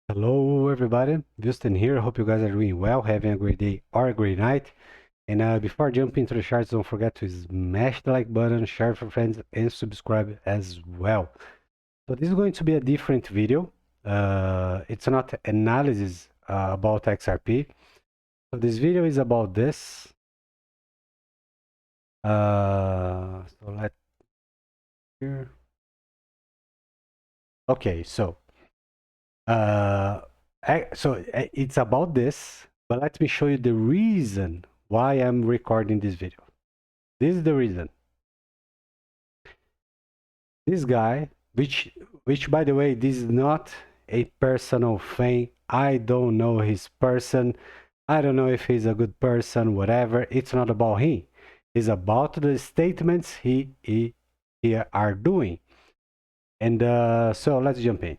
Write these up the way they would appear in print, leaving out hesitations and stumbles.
Hello everybody, Justin here. Hope you guys are doing well, having a great day or a great night. And before jumping into the charts, don't forget to smash the like button, share for friends, and subscribe as well. So this is going to be a different video. It's not analysis about XRP. So this video is about this. So let's here. Okay, Uh, it's about this, but let me show you the reason why I'm recording this video. This is the reason. This guy, which by the way, this is not a personal thing. I don't know his person. I don't know if he's a good person, whatever. It's not about him. It's about the statements he are doing. And so let's jump in.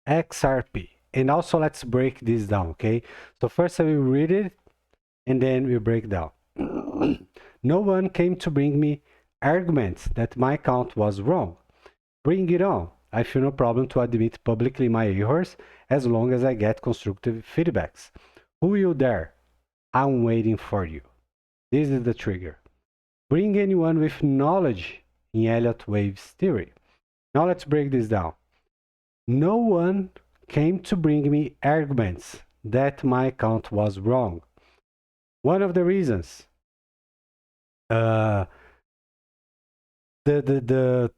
XRP. And also let's break this down, okay? So first I will read it and then we break down. No one came to bring me arguments that my count was wrong. Bring it on. I feel no problem to admit publicly my errors as long as I get constructive feedbacks. Who will dare? I'm waiting for you. This is the trigger. Bring anyone with knowledge in Elliott Waves theory. Now let's break this down. No one came to bring me arguments that my count was wrong. One of the reasons, the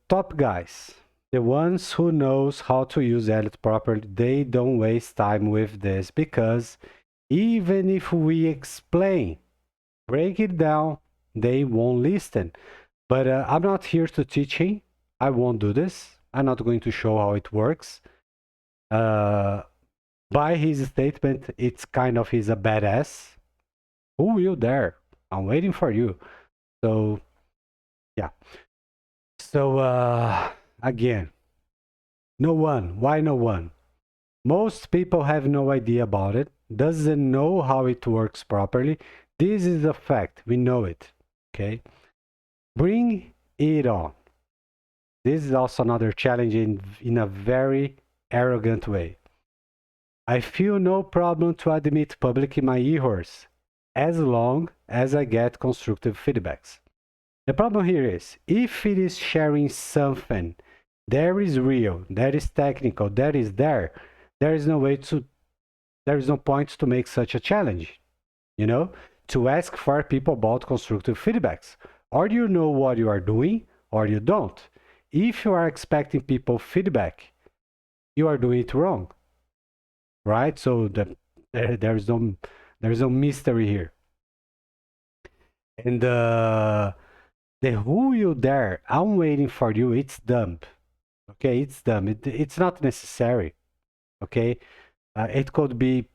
top guys, the ones who knows how to use Elliott properly, they don't waste time with this, because even if we explain, break it down, they won't listen. But I'm not here to teach him. I won't do this. I'm not going to show how it works. By his statement, it's kind of he's a badass. Who will dare? I'm waiting for you. So, yeah. So, again, no one. Why no one? Most people have no idea about it, doesn't know how it works properly. This is a fact. We know it. Okay? Bring it on. This is also another challenge in a very arrogant way. I feel no problem to admit publicly my errors as long as I get constructive feedbacks. The problem here is, if it is sharing something that is real, that is technical, that is there is no point to make such a challenge, to ask for people about constructive feedbacks. Or you know what you are doing, or you don't. If you are expecting people feedback, you are doing it wrong, right? So there's no mystery here. And the who you there, I'm waiting for you, it's dumb. Okay, it's dumb. It's not necessary. Okay, it could be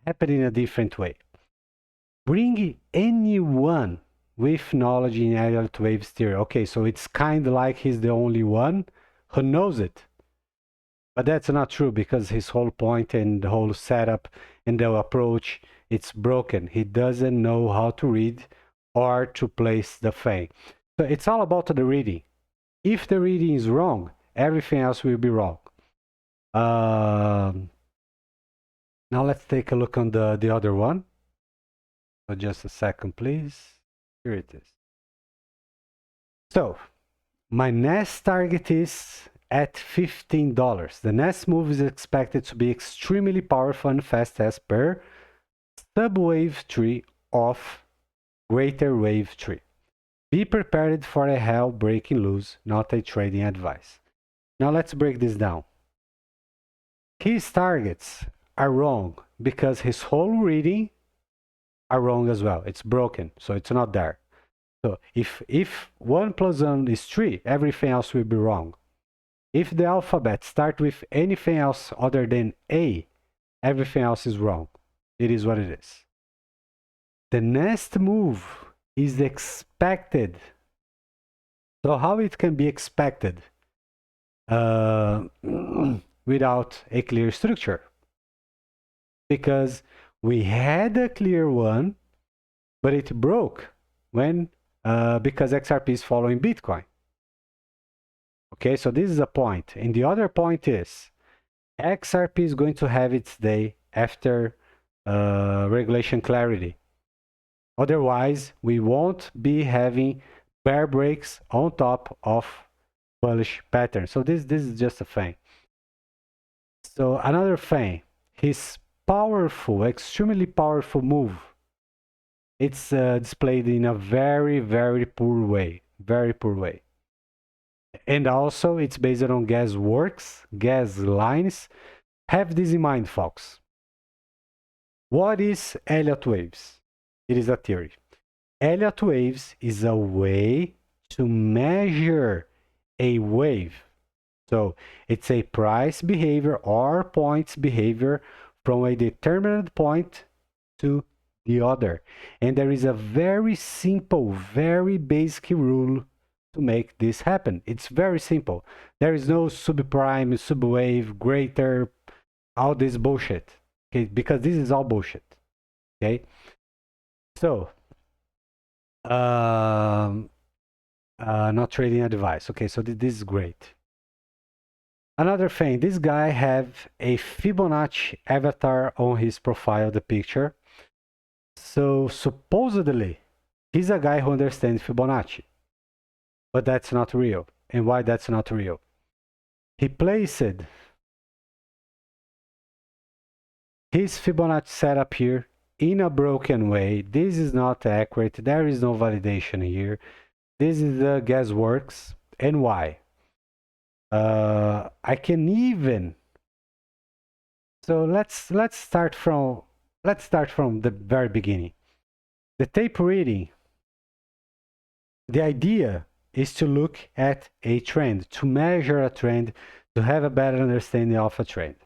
happening in a different way. Bring anyone with knowledge in Elliott Waves theory. Okay, so it's kind of like he's the only one who knows it. But that's not true, because his whole point and the whole setup and the approach, it's broken. He doesn't know how to read or to place the thing. So it's all about the reading. If the reading is wrong, everything else will be wrong. Now let's take a look on the other one. So just a second, please. Here it is. So my next target is at $15. The next move is expected to be extremely powerful and fast as per subwave tree of greater wave tree. Be prepared for a hell breaking loose, not a trading advice. Now let's break this down. His targets are wrong because his whole reading are wrong as well. It's broken, so it's not there. So if 1 plus 1 is 3, everything else will be wrong. If the alphabet starts with anything else other than A, everything else is wrong. It is what it is. The next move is expected. So how it can be expected without a clear structure? Because we had a clear one, but it broke when because XRP is following Bitcoin. Okay, so this is a point. And the other point is, XRP is going to have its day after regulation clarity. Otherwise, we won't be having bear breaks on top of bullish pattern. So this is just a thing. So another thing, his powerful, extremely powerful move, it's displayed in a very, very poor way. Very poor way. And also, it's based on gas works, gas lines. Have this in mind, folks. What is Elliott waves? It is a theory. Elliott waves is a way to measure a wave. So it's a price behavior or points behavior from a determined point to the other. And there is a very simple, very basic rule to make this happen. It's very simple. There is no subprime, subwave, greater, all this bullshit. Okay, because this is all bullshit. Okay, so not trading advice. Okay, so this is great. Another thing, this guy have a Fibonacci avatar on his profile, the picture. So supposedly he's a guy who understands Fibonacci, but that's not real. And why that's not real? He placed his Fibonacci setup here in a broken way. This is not accurate. There is no validation here. This is the guessworks. And why? I can even. So let's start from the very beginning. The tape reading. The idea is to look at a trend, to measure a trend, to have a better understanding of a trend.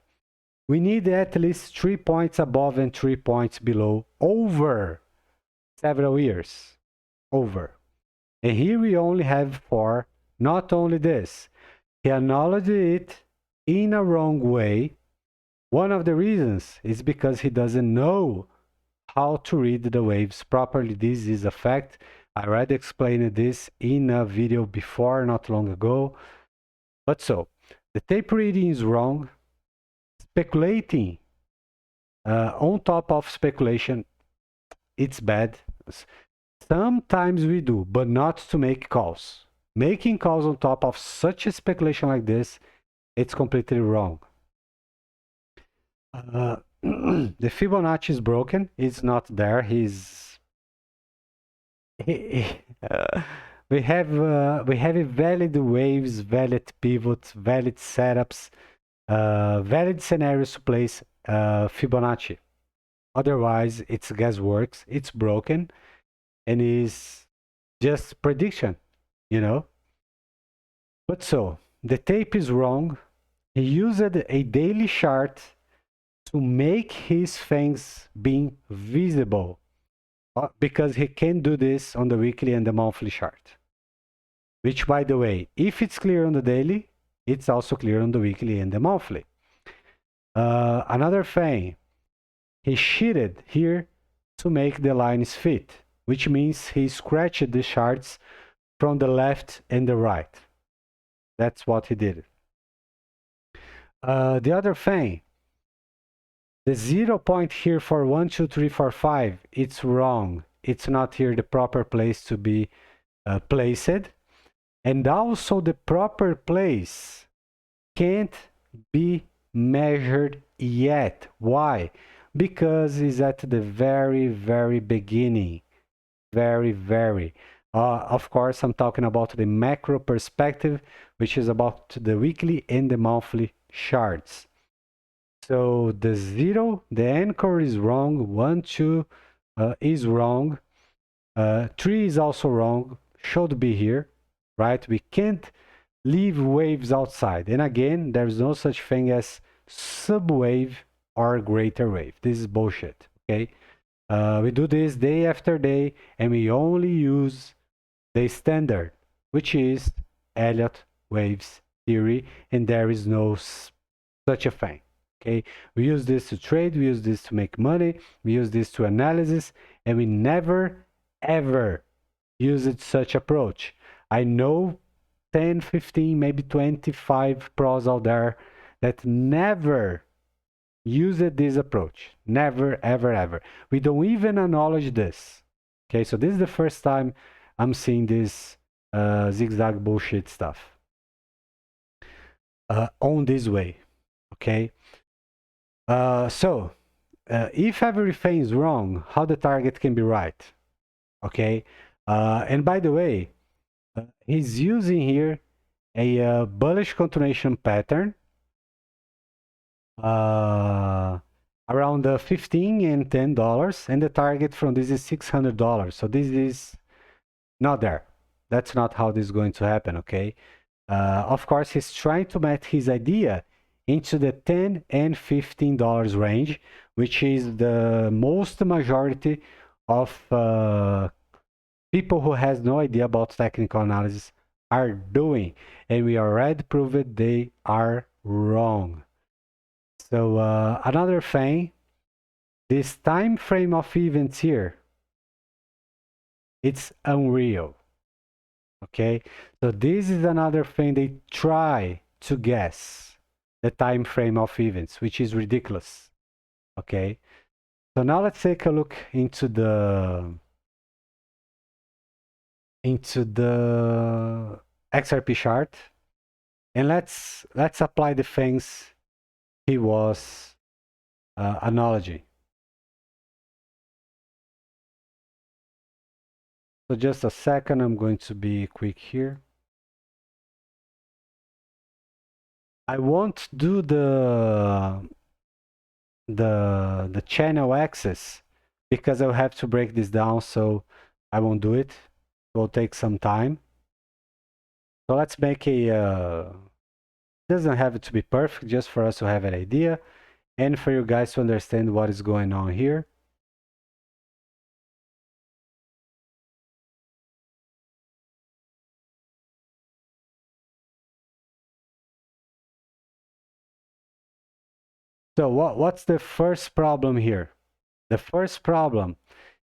We need at least 3 points above and 3 points below over several years. Over. And here we only have 4. Not only this, he acknowledged it in a wrong way. One of the reasons is because he doesn't know how to read the waves properly. This is a fact. I already explained this in a video before, not long ago. But so, the tape reading is wrong. Speculating on top of speculation, it's bad. Sometimes we do, but not to make calls. Making calls on top of such a speculation like this, it's completely wrong. The Fibonacci is broken. It's not there. We have valid waves, valid pivots, valid setups, valid scenarios to place Fibonacci. Otherwise, it's guessworks. It's broken, and is just prediction, you know. But so the tape is wrong. He used a daily chart to make his things being visible, because he can do this on the weekly and the monthly chart. Which, by the way, if it's clear on the daily, it's also clear on the weekly and the monthly. Another thing, he cheated here to make the lines fit, which means he scratched the charts from the left and the right. That's what he did. The other thing, the 0 point here for 1, 2, 3, 4, 5, it's wrong. It's not here the proper place to be placed. And also the proper place can't be measured yet. Why? Because it's at the very, very beginning. Very. Of course, I'm talking about the macro perspective, which is about the weekly and the monthly charts. So the 0, the anchor is wrong. 1, 2 is wrong. 3 is also wrong. Should be here, right? We can't leave waves outside. And again, there's no such thing as subwave or greater wave. This is bullshit, okay? We do this day after day, and we only use the standard, which is Elliott waves theory, and there is no such a thing. Okay, we use this to trade, we use this to make money, we use this to analysis, and we never ever used such approach. I know 10, 15, maybe 25 pros out there that never used this approach. Never, ever, ever. We don't even acknowledge this. Okay, so this is the first time I'm seeing this zigzag bullshit stuff on this way. Okay, if everything is wrong, how the target can be right? Okay, and by the way, he's using here a bullish continuation pattern around the $15 and $10, and the target from this is $600. So this is not there. That's not how this is going to happen, okay? Of course, he's trying to match his idea into the $10 and $15 range, which is the most majority of people who has no idea about technical analysis are doing, and we already proved they are wrong. So another thing, this time frame of events here, it's unreal. Okay, so this is another thing they try to guess the time frame of events, which is ridiculous. Okay, so now let's take a look into the XRP chart, and let's apply the things he was acknowledging. So just a second, I'm going to be quick here. I won't do the channel access because I'll have to break this down, so I won't do it. It will take some time. So let's make a doesn't have to be perfect, just for us to have an idea and for you guys to understand what is going on here. So what's the first problem here? The first problem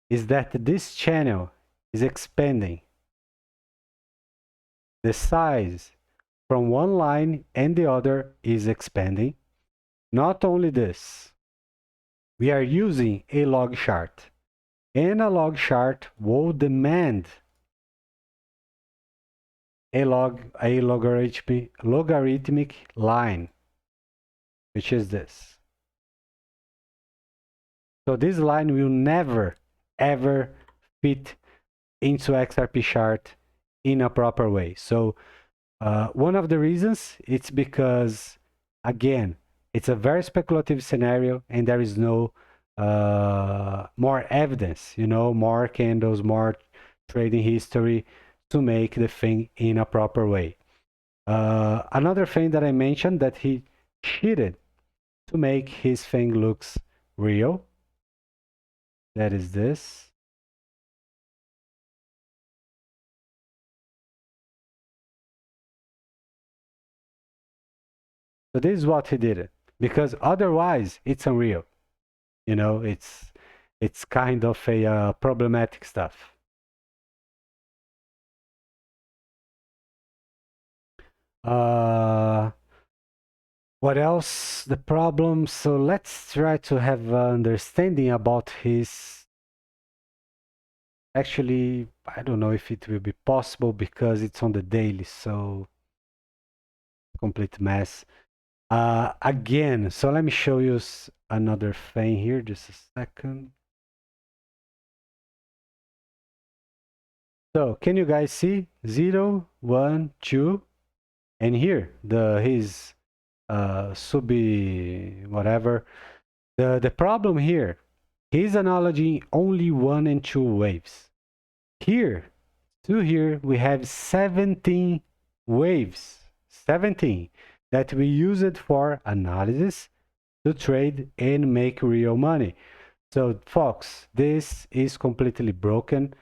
is that this channel is expanding. The size from one line and the other is expanding. Not only this, we are using a log chart, and a log chart will demand a logarithmic line, which is this. So this line will never ever fit into XRP chart in a proper way. So one of the reasons, it's because, again, it's a very speculative scenario and there is no more evidence, more candles, more trading history to make the thing in a proper way. Another thing that I mentioned, that he cheated to make his thing looks real. That is this. So this is what he did, because otherwise it's unreal. It's kind of a problematic stuff. What else? The problem. So let's try to have an understanding about his. Actually, I don't know if it will be possible because it's on the daily, so complete mess. Again, so let me show you another thing here. Just a second. So can you guys see 0, 1, 2, and here his subi whatever. The problem here, he's acknowledging only 1 and 2 waves. Here to here we have 17 waves, 17 that we use it for analysis, to trade and make real money. So folks, this is completely broken.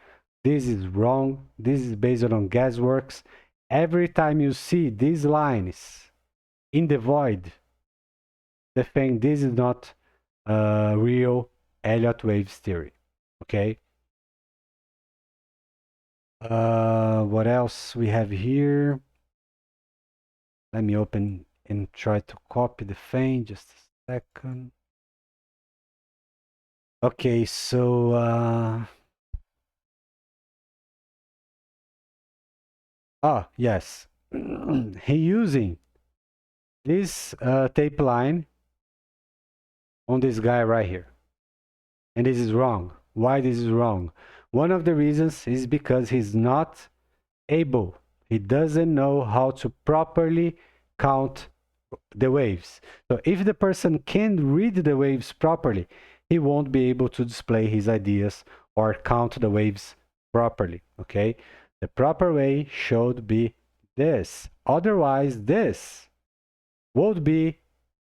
This is wrong. This is based on guessworks. Every time you see these lines in the void, the thing, this is not real Elliott waves theory. Okay. What else we have here? Let me open and try to copy the thing. Just a second. Okay, so yes, he using this tape line on this guy right here, and this is wrong. Why this is wrong? One of the reasons is because he's not able. He doesn't know how to properly count the waves. So if the person can read the waves properly, he won't be able to display his ideas or count the waves properly. Okay, the proper way should be this. Otherwise, this would be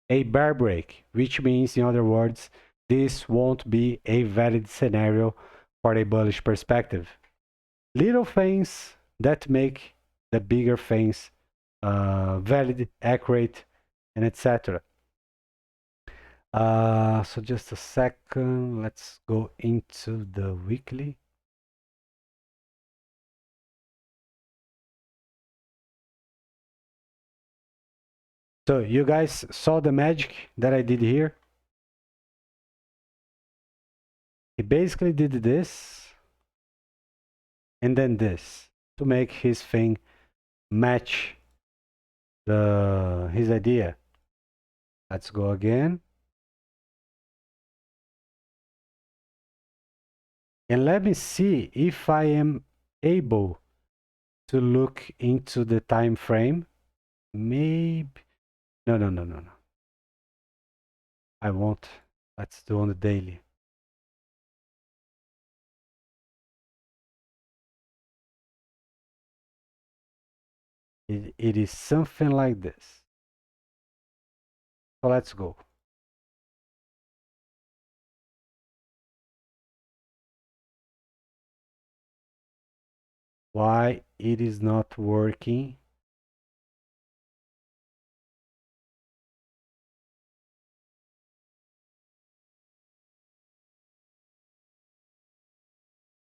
a bear break, which means, in other words, this won't be a valid scenario for a bullish perspective. Little things that make the bigger things valid, accurate, and etc. So just a second, let's go into the weekly. So you guys saw the magic that I did here? He basically did this and then this to make his thing match his idea. Let's go again. And let me see if I am able to look into the time frame. Maybe no. I won't. Let's do on the daily. It is something like this. So let's go. Why it is not working?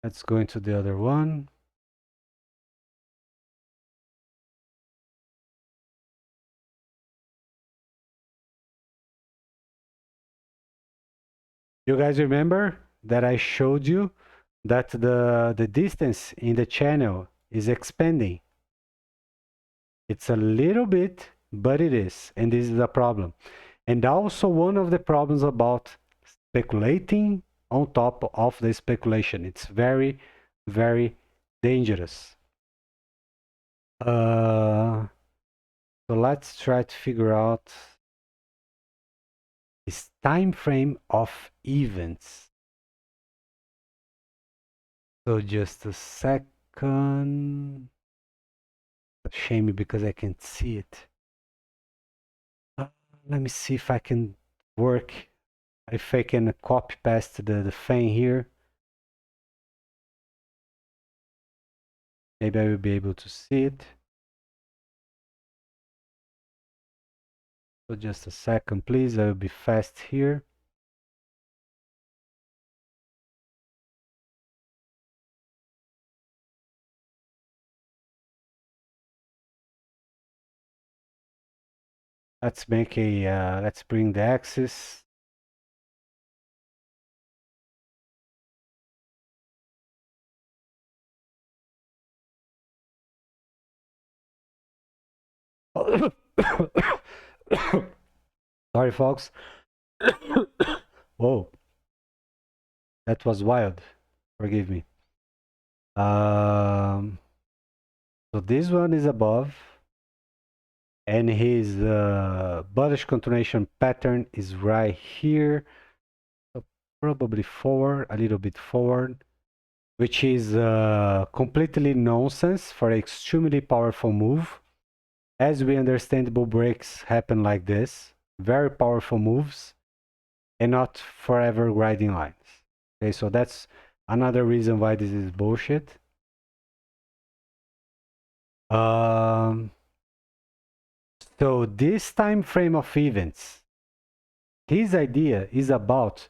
Let's go into the other one. You guys remember that I showed you that the distance in the channel is expanding. It's a little bit, but it is, and this is a problem. And also one of the problems about speculating on top of the speculation. It's very, very dangerous. So let's try to figure out this time frame of events. So just a second. Shame because I can't see it. Let me see if I can work, if I can copy paste the thing here. Maybe I will be able to see it. So just a second, please. I will be fast here. Let's make a, let's bring the axis. Sorry, folks. Whoa, that was wild. Forgive me. So this one is above, and his bullish continuation pattern is right here. So probably forward, a little bit forward, which is completely nonsense for an extremely powerful move. As we understand, bull breaks happen like this, very powerful moves, and not forever grinding lines. Okay, so that's another reason why this is bullshit. So this time frame of events, his idea is about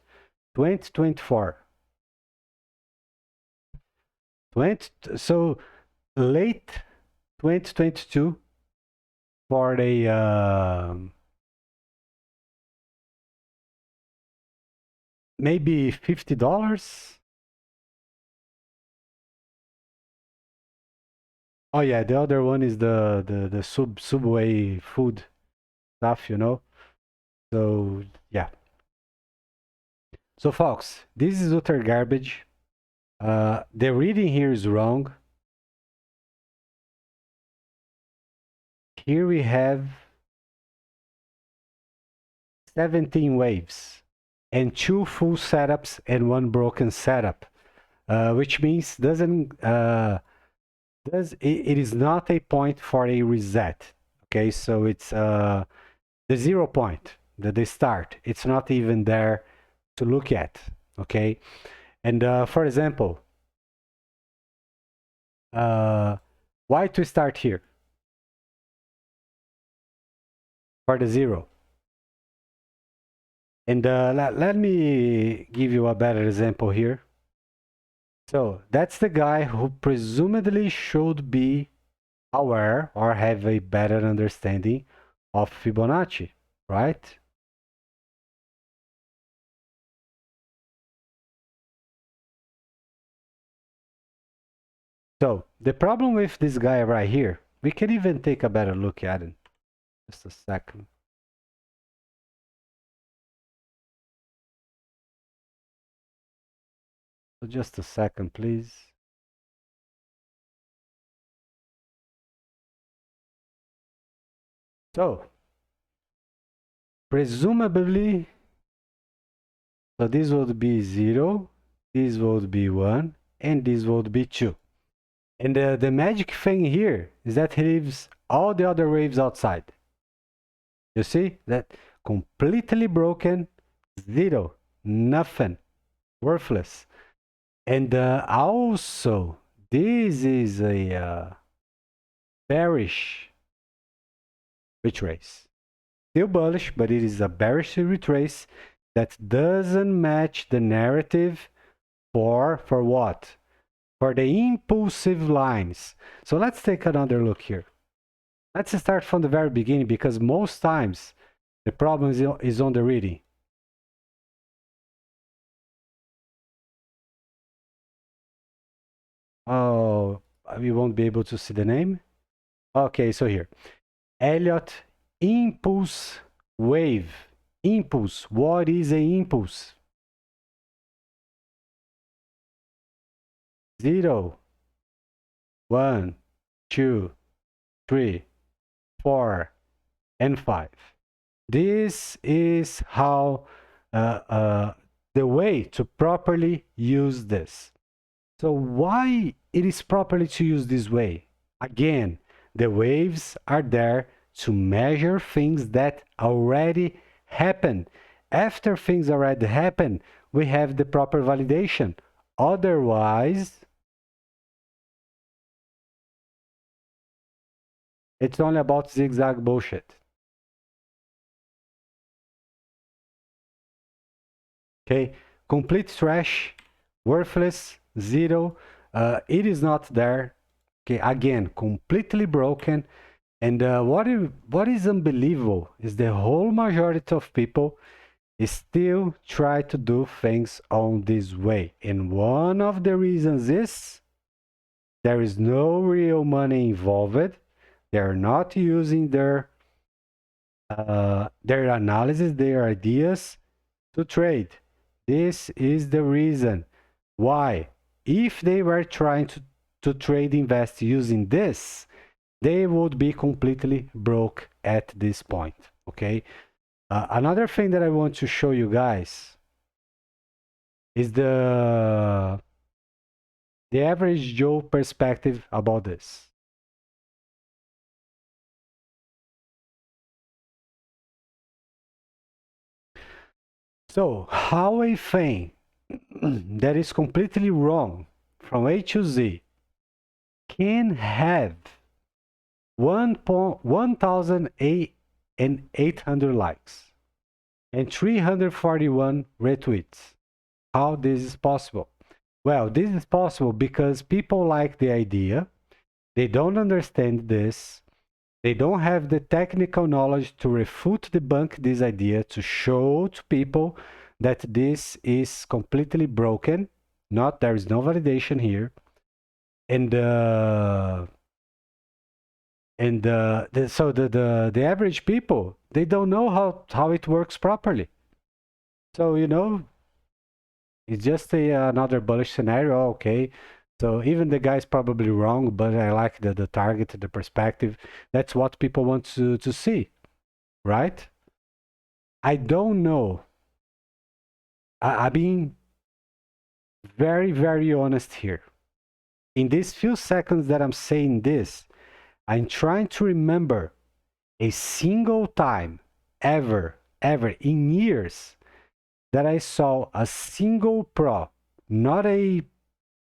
2024. So late 2022 for a maybe $50. Oh yeah, the other one is the Subway food stuff, you know. So yeah. So folks, this is utter garbage. The reading here is wrong. Here we have 17 waves and 2 full setups and 1 broken setup, which means it is not a point for a reset. Okay, so it's the 0 point, the start. It's not even there to look at. Okay, and for example, why to start here for the 0? And let me give you a better example here. So that's the guy who presumably should be aware or have a better understanding of Fibonacci, right? So the problem with this guy right here, we can even take a better look at it. Just a second. So just a second, please. So presumably, so this would be 0, this would be 1, and this would be 2. And the magic thing here is that he leaves all the other waves outside. You see that completely broken, 0, nothing, worthless. And also, this is a bearish retrace. Still bullish, but it is a bearish retrace that doesn't match the narrative for what? For the impulsive lines. So let's take another look here. Let's start from the very beginning, because most times the problem is on the reading. Oh, we won't be able to see the name. Okay, so here. Elliott impulse wave. Impulse. What is an impulse? 0, 1, 2, 3, 4, and 5. This is how the way to properly use this. So why it is properly to use this way? Again, the waves are there to measure things that already happened. After things already happen, we have the proper validation. Otherwise, it's only about zigzag bullshit. Okay, complete trash, worthless, 0. It is not there. Okay, again, completely broken. And what is unbelievable is the whole majority of people still try to do things on this way. And one of the reasons is there is no real money involved. They're not using their analysis, their ideas to trade. This is the reason why. If they were trying to trade invest using this, they would be completely broke at this point. Okay. Another thing that I want to show you guys is the average Joe perspective about this. So how a thing that is completely wrong from A to Z can have 1,800 likes and 341 retweets. How this is possible? Well, this is possible because people like the idea. They don't understand this. They don't have the technical knowledge to refute, debunk this idea, to show to people that this is completely broken. Not, there is no validation here. And so the average people, they don't know how it works properly. So, you know, it's just another bullish scenario. Okay. So even the guy's probably wrong, but I like the target, the perspective. That's what people want to see, right? I don't know. I'm being very, very honest here. In these few seconds that I'm saying this, I'm trying to remember a single time ever in years that I saw a single pro, not a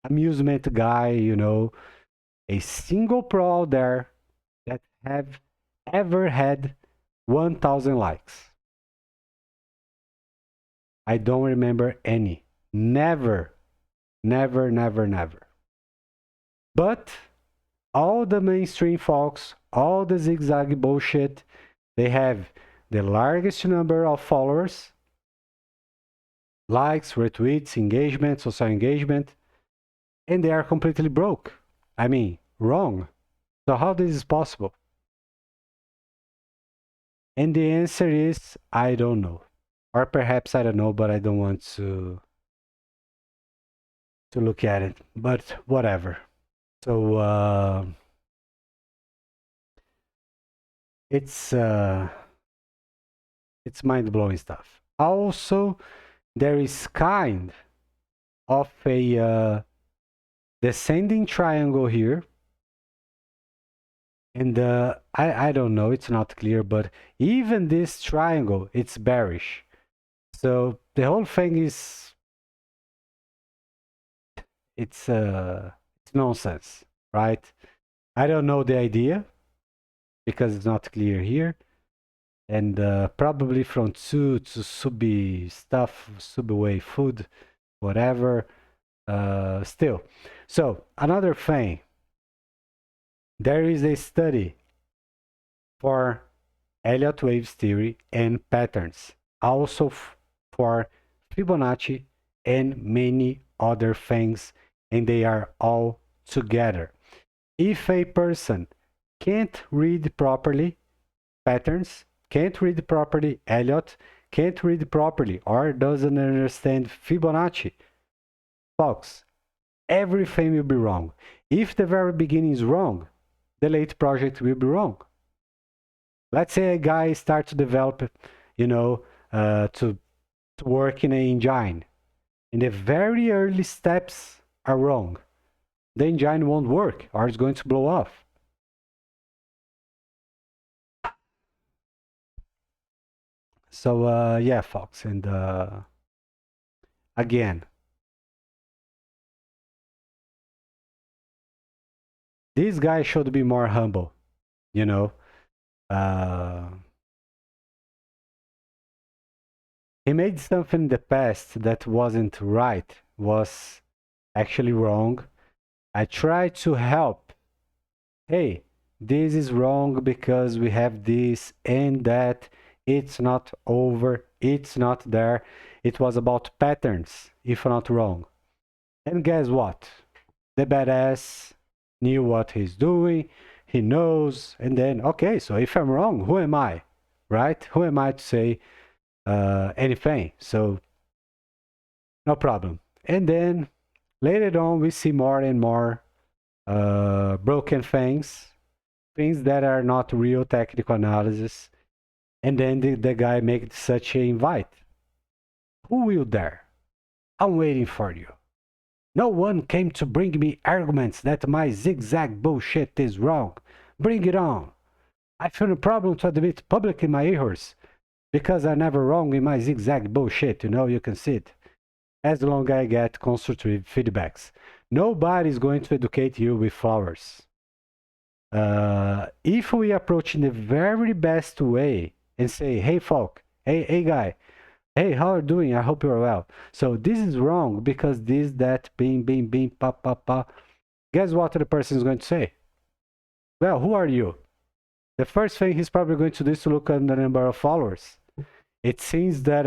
amusement guy, you know, a single pro out there that have ever had 1,000 likes. I don't remember any. Never, never, never, never. But all the mainstream folks, all the zigzag bullshit, they have the largest number of followers, likes, retweets, engagement, social engagement, and they are completely broke. I mean, wrong. So how this is possible? And the answer is I don't know. Or perhaps I don't know, but I don't want to look at it. But whatever. So it's mind-blowing stuff. Also, there is kind of a descending triangle here. And I don't know, it's not clear, but even this triangle, it's bearish. So the whole thing is, it's nonsense, right? I don't know the idea because it's not clear here. And probably from two to subi stuff, subway food, whatever. Still. So another thing, there is a study for Elliott waves theory and patterns, also for Fibonacci and many other things, and they are all together. If a person can't read properly patterns, can't read properly Elliott, can't read properly, or doesn't understand Fibonacci, folks, everything will be wrong. If the very beginning is wrong, the late project will be wrong. Let's say a guy starts to develop, you know, to work in an engine, and the very early steps are wrong. The engine won't work, or it's going to blow off. So yeah, folks, and again, this guy should be more humble, you know. He made something in the past that wasn't right, was actually wrong. I tried to help. Hey, this is wrong because we have this and that. It's not over. It's not there. It was about patterns, if not wrong. And guess what? The badass knew what he's doing. He knows. And then, okay, so if I'm wrong, who am I? Right? Who am I to say anything? So, no problem. And then later on, we see more and more broken things, things that are not real technical analysis. And then the guy makes such an invite. Who will dare? I'm waiting for you. No one came to bring me arguments that my zigzag bullshit is wrong. Bring it on. I feel no problem to admit publicly my errors because I'm never wrong in my zigzag bullshit. You know, you can see it. As long as I get constructive feedbacks. Nobody's going to educate you with flowers. If we approach in the very best way and say, hey, folk, hey, guy, hey, how are you doing? I hope you're well. So this is wrong because this, that, bing, bing, bing, pa, pa, pa. Guess what the person is going to say? Well, who are you? The first thing he's probably going to do is to look at the number of followers. It seems that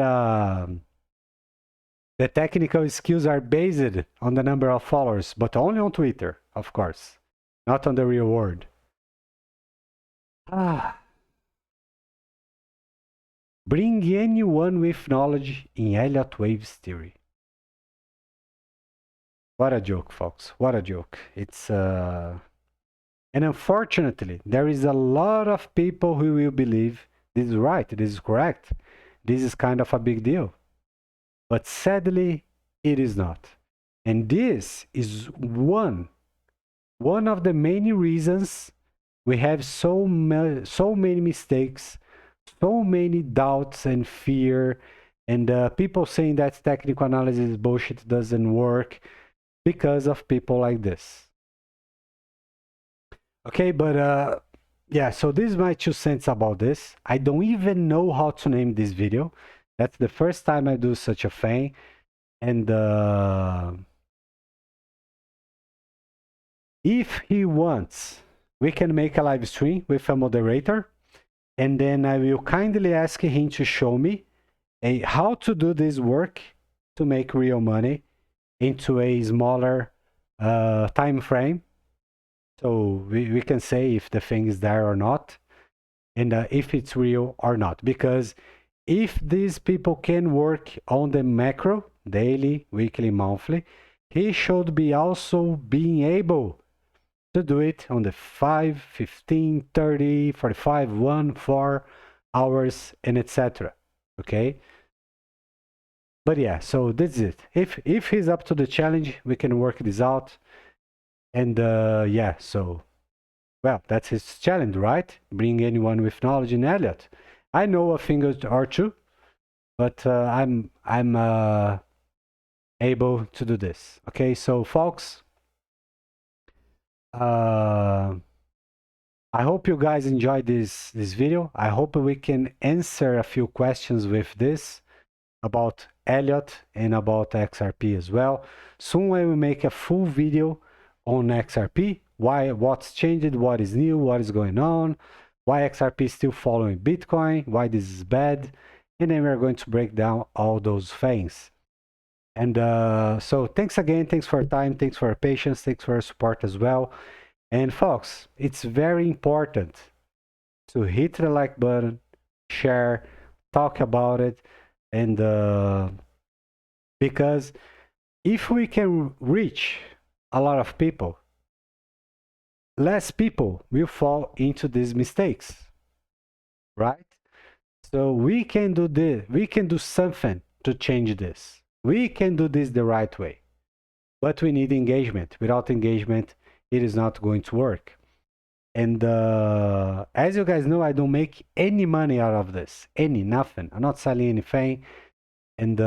the technical skills are based on the number of followers, but only on Twitter, of course, not on the real world. Bring anyone with knowledge in Elliott waves theory. What a joke, folks. What a joke. It's and unfortunately, there is a lot of people who will believe this is right, this is correct. This is kind of a big deal. But sadly, it is not. And this is one of the many reasons we have so many mistakes, so many doubts and fear, and people saying that technical analysis bullshit doesn't work because of people like this. Okay, but yeah, so this is my 2 cents about this. I don't even know how to name this video. That's the first time I do such a thing. And if he wants, we can make a live stream with a moderator. And then I will kindly ask him to show me how to do this work to make real money into a smaller time frame. So we can say if the thing is there or not, and if it's real or not. Because if these people can work on the macro, daily, weekly, monthly, he should be also being able to do it on the 5, 15, 30, 45, 1, 4 hours, and etc. Okay? But yeah, so that's it. If he's up to the challenge, we can work this out. And yeah, so, well, that's his challenge, right? Bring anyone with knowledge in Elliott. I know a thing or two, but I'm able to do this. Okay, so folks, I hope you guys enjoyed this video. I hope we can answer a few questions with this about Elliott and about XRP as well. Soon I will make a full video on XRP, what's changed, what is new, what is going on, why XRP is still following Bitcoin, why this is bad, and then we're going to break down all those things. And so thanks again, thanks for your time, thanks for your patience, thanks for your support as well. And folks, it's very important to hit the like button, share, talk about it, and because if we can reach a lot of people, less people will fall into these mistakes, right? So we can do this, we can do something to change this. We can do this the right way, but we need engagement. Without engagement, it is not going to work. And as you guys know, I don't make any money out of this, nothing. I'm not selling anything. And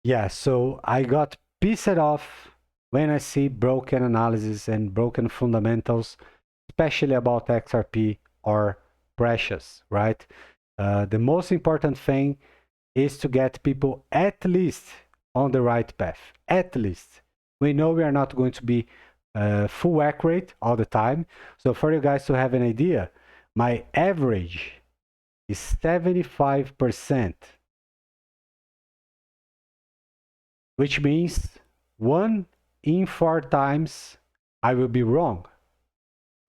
yeah, so I got pissed off when I see broken analysis and broken fundamentals, especially about XRP or Precious, right? The most important thing is to get people at least on the right path. At least. We know we are not going to be full accurate all the time. So for you guys to have an idea, my average is 75%, which means 1 in 4 times I will be wrong.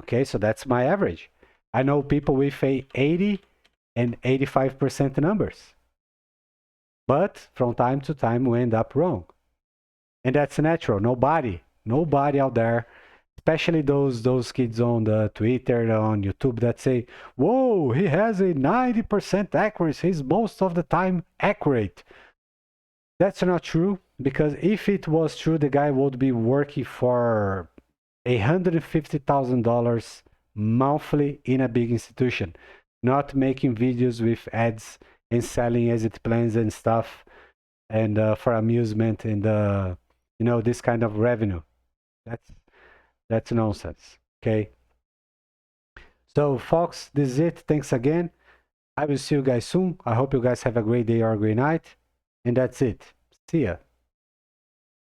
Okay, so that's my average. I know people with a 80 and 85% numbers. But from time to time we end up wrong. And that's natural. Nobody out there, especially those kids on the Twitter, on YouTube that say, whoa, he has a 90% accuracy. He's most of the time accurate. That's not true, because if it was true, the guy would be working for $150,000 monthly in a big institution, not making videos with ads and selling exit plans and stuff, and for amusement and you know, this kind of revenue. That's nonsense. Okay. So folks, this is it. Thanks again. I will see you guys soon. I hope you guys have a great day or a great night. And that's it. See ya.